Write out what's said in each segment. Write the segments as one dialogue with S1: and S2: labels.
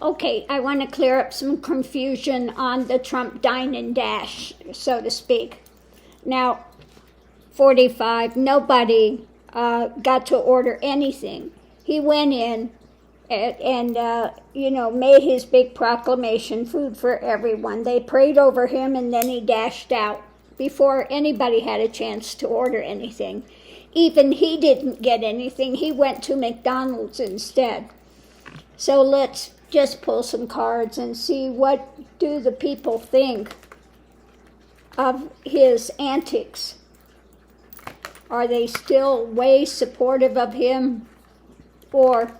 S1: Okay, I want to clear up some confusion on the Trump dine and dash, so to speak. Now, 45, nobody got to order anything. He went in and made his big proclamation, food for everyone. They prayed over him, and then he dashed out before anybody had a chance to order anything. Even he didn't get anything. He went to McDonald's instead. So let's just pull some cards and see what do the people think of his antics. Are they still way supportive of him, or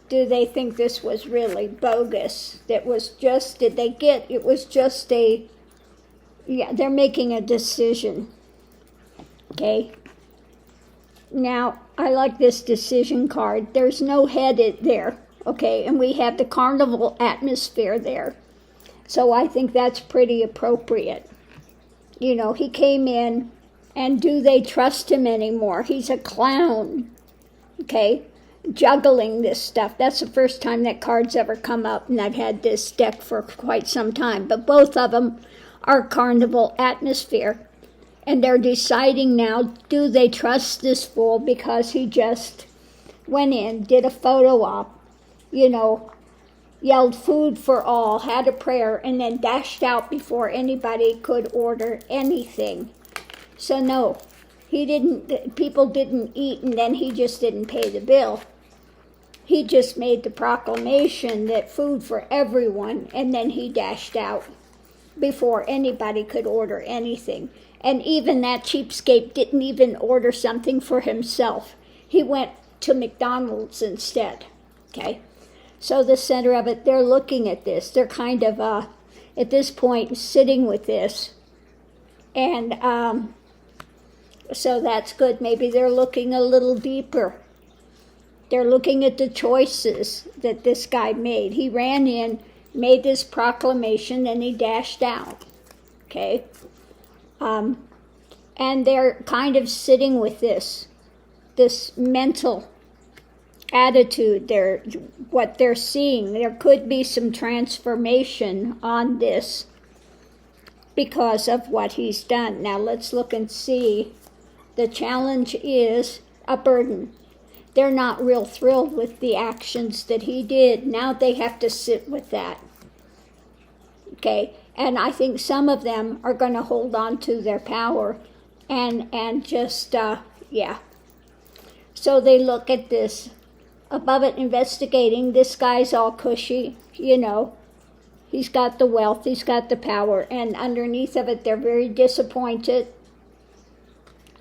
S1: do they think this was really bogus? It was just, it was just they're making a decision. Okay. Now, I like this decision card. There's no head there, okay, and we have the carnival atmosphere there. So I think that's pretty appropriate. You know, he came in, and do they trust him anymore? He's a clown, okay, juggling this stuff. That's the first time that card's ever come up, and I've had this deck for quite some time. But both of them are carnival atmosphere. And they're deciding now, do they trust this fool because he just went in, did a photo op, yelled food for all, had a prayer, and then dashed out before anybody could order anything. So no, people didn't eat, and then he just didn't pay the bill. He just made the proclamation that food for everyone, and then he dashed out before anybody could order anything. And even that cheapskate didn't even order something for himself. He went to McDonald's instead, okay? So the center of it, they're looking at this. They're kind of, at this point, sitting with this. And so that's good. Maybe they're looking a little deeper. They're looking at the choices that this guy made. He ran in, made this proclamation, and he dashed out, okay? And they're kind of sitting with this mental attitude. What they're seeing. There could be some transformation on this because of what he's done. Now let's look and see. The challenge is a burden. They're not real thrilled with the actions that he did. Now they have to sit with that. Okay? And I think some of them are going to hold on to their power and just, So they look at this. Above it, investigating, this guy's all cushy, He's got the wealth, he's got the power, and underneath of it, they're very disappointed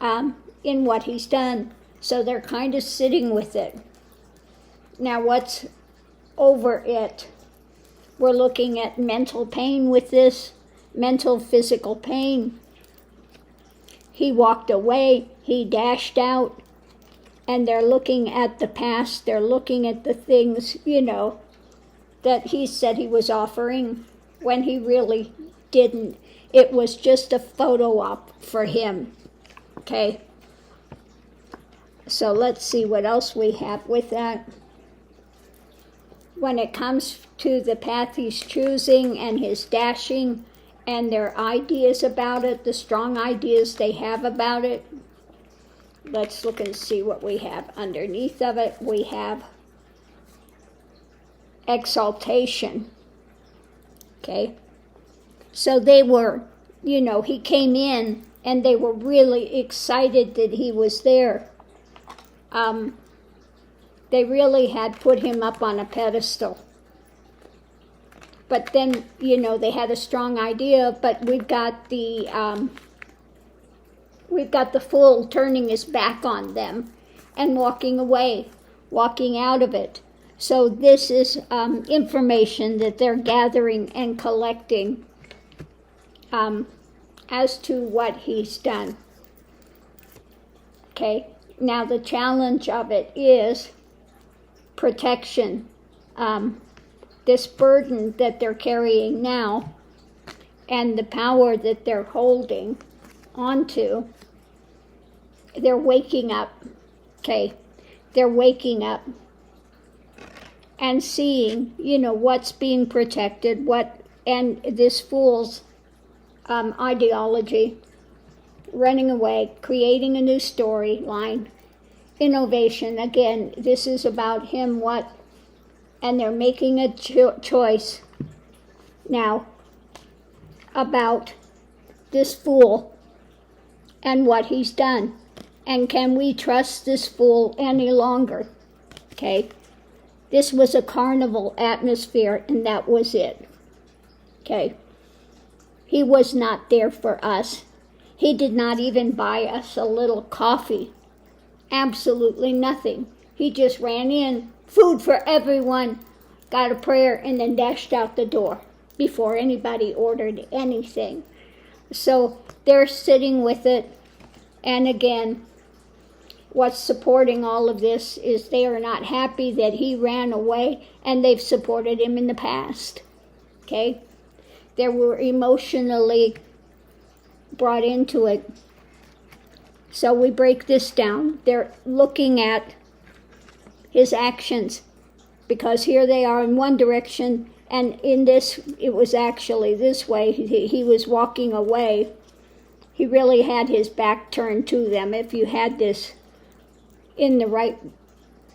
S1: in what he's done. So they're kind of sitting with it. Now, what's over it? We're looking at mental pain with this, mental, physical pain. He walked away, he dashed out, and they're looking at the past, they're looking at the things, that he said he was offering when he really didn't. It was just a photo op for him, okay? So let's see what else we have with that. When it comes to the path he's choosing and his dashing and their ideas about it, the strong ideas they have about it, let's look and see what we have underneath of it. We have exaltation, okay? So they were, he came in and they were really excited that he was there. They really had put him up on a pedestal. But then, they had a strong idea, but we've got the fool turning his back on them and walking away, walking out of it. So this is information that they're gathering and collecting as to what he's done. Okay, now the challenge of it is protection. This burden that they're carrying now and the power that they're holding onto, they're waking up. Okay, they're waking up. and seeing, what's being protected, and this fool's ideology, running away, creating a new storyline, innovation. Again, this is about him, and they're making a choice now about this fool and what he's done. And can we trust this fool any longer? Okay? This was a carnival atmosphere, and that was it. Okay? He was not there for us. He did not even buy us a little coffee. Absolutely nothing. He just ran in, food for everyone, got a prayer, and then dashed out the door before anybody ordered anything. So they're sitting with it, and again, what's supporting all of this is they are not happy that he ran away, and they've supported him in the past. Okay? They were emotionally brought into it. So we break this down. They're looking at his actions, because here they are in one direction, and in this, it was actually this way. He was walking away. He really had his back turned to them. If you had this in the right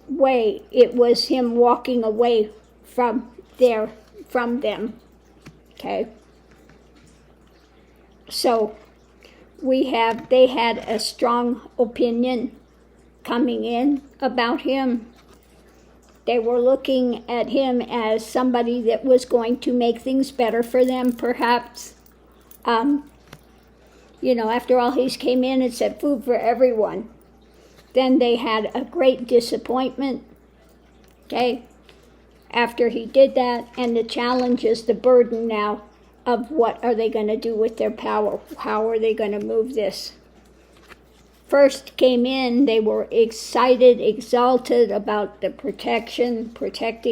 S1: way, it was him walking away from them. Okay? So they had a strong opinion coming in about him. They were looking at him as somebody that was going to make things better for them, perhaps. After all, he came in and said food for everyone. Then they had a great disappointment, okay, after he did that. And the challenge is the burden now of what are they going to do with their power? How are they going to move this? First came in, they were excited, exalted about the protecting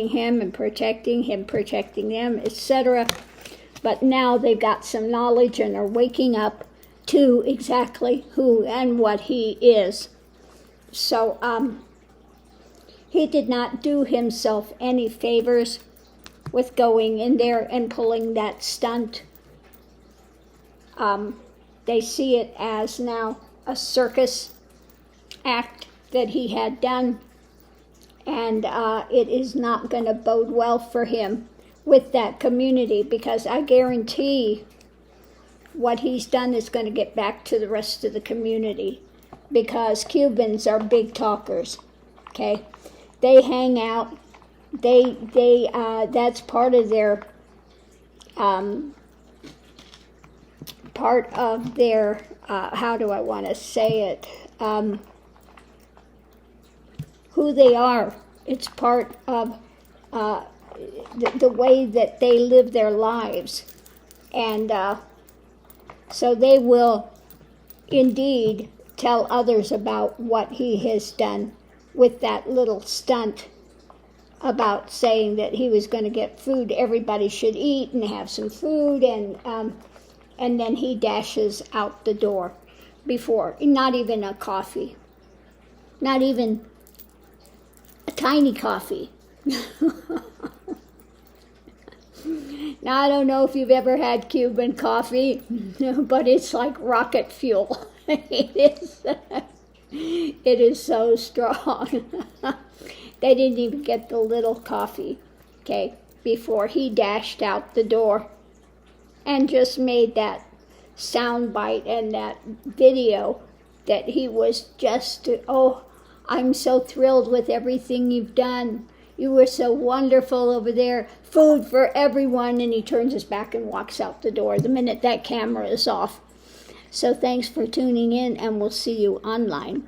S1: him and protecting them, etc. But now they've got some knowledge and are waking up to exactly who and what he is. So he did not do himself any favors with going in there and pulling that stunt. They see it as now a circus act that he had done, and it is not going to bode well for him with that community, because I guarantee what he's done is going to get back to the rest of the community, because Cubans are big talkers. Okay, they hang out. They that's part of their how do I want to say it? Who they are. It's part of the way that they live their lives, and so they will indeed tell others about what he has done with that little stunt about saying that he was going to get food. Everybody should eat and have some food, and then he dashes out the door before, not even a coffee, not even a tiny coffee. Now, I don't know if you've ever had Cuban coffee, but it's like rocket fuel. It is so strong. They didn't even get the little coffee, okay, before he dashed out the door and just made that sound bite and that video that he was just, oh, I'm so thrilled with everything you've done. You were so wonderful over there. Food for everyone. And he turns his back and walks out the door the minute that camera is off. So thanks for tuning in, and we'll see you online.